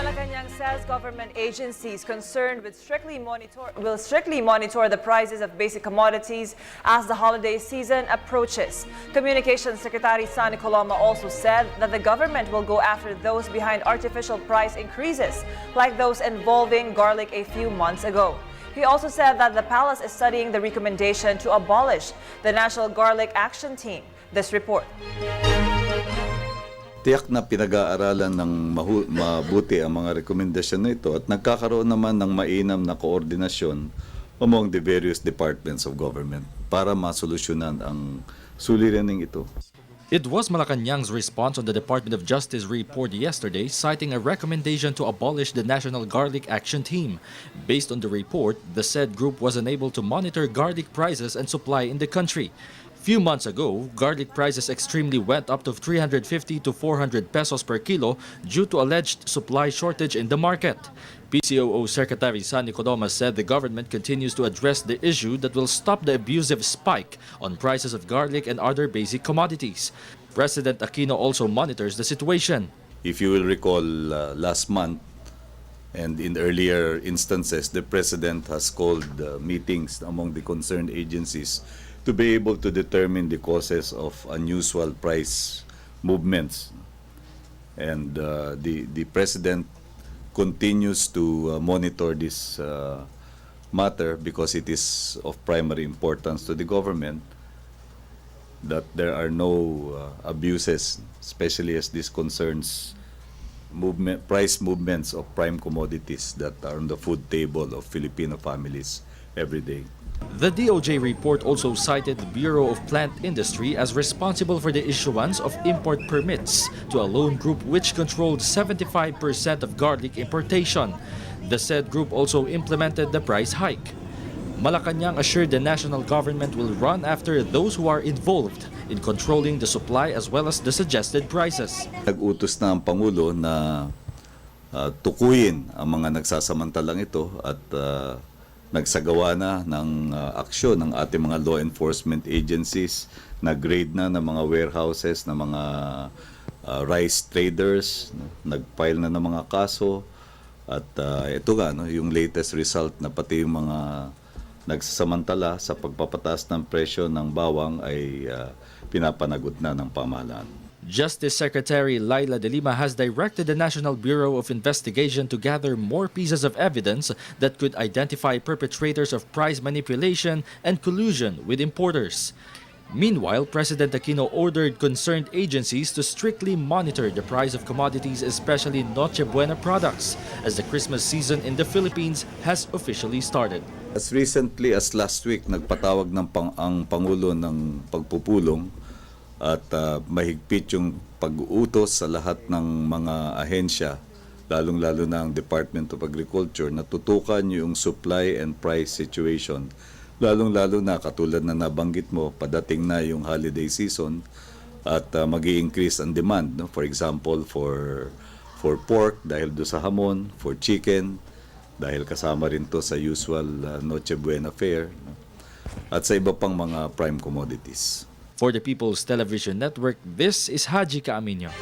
Malacanang says government agencies concerned with will strictly monitor the prices of basic commodities as the holiday season approaches. Communications Secretary Sani Coloma also said that the government will go after those behind artificial price increases, like those involving garlic a few months ago. He also said that the palace is studying the recommendation to abolish the National Garlic Action Team. This report. Tiyak na pinag-aaralan ng mabuti ang mga rekomendasyon na ito at nagkakaroon naman ng mainam na koordinasyon among the various departments of government para masolusyonan ang suliraning ito. It was Malacanang's response on the Department of Justice report yesterday, citing a recommendation to abolish the National Garlic Action Team. Based on the report, the said group was unable to monitor garlic prices and supply in the country. Few months ago, garlic prices extremely went up to 350 to 400 pesos per kilo due to alleged supply shortage in the market. PCOO Secretary Sani Coloma said the government continues to address the issue that will stop the abusive spike on prices of garlic and other basic commodities. President Aquino also monitors the situation. If you will recall, last month and in earlier instances, the President has called meetings among the concerned agencies to be able to determine the causes of unusual price movements. And the President continues to monitor this matter because it is of primary importance to the government that there are no abuses, especially as this concerns price movements of prime commodities that are on the food table of Filipino families every day. The DOJ report also cited the Bureau of Plant Industry as responsible for the issuance of import permits to a loan group which controlled 75% of garlic importation. The said group also implemented the price hike. Malacanang assured the national government will run after those who are involved in controlling the supply as well as the suggested prices. Nag-utos na ang Pangulo na tukuyin ang mga nagsasamantalang ito at nagsagawa na ng aksyon ng ating mga law enforcement agencies, nag-grade na ng mga warehouses, ng mga rice traders, nag-file na ng mga kaso. At ito nga, yung latest result na pati yung mga nagsasamantala sa pagpapataas ng presyo ng bawang ay pinapanagot na ng pamahalaan. Justice Secretary Laila De Lima has directed the National Bureau of Investigation to gather more pieces of evidence that could identify perpetrators of price manipulation and collusion with importers. Meanwhile, President Aquino ordered concerned agencies to strictly monitor the price of commodities, especially Noche Buena products, as the Christmas season in the Philippines has officially started. As recently as last week, nagpatawag ang Pangulo ng pagpupulong at mahigpit yung pag-uutos sa lahat ng mga ahensya, lalong-lalo na ang Department of Agriculture, na tutukan yung supply and price situation. Lalong-lalo na, katulad na nabanggit mo, padating na yung holiday season at mag-i-increase ang demand. No? For example, for pork, dahil do sa hamon, for chicken, dahil kasama rin to sa usual Noche Buena fare, no? At sa iba pang mga prime commodities. For the People's Television Network, this is Haji Kaaminyo.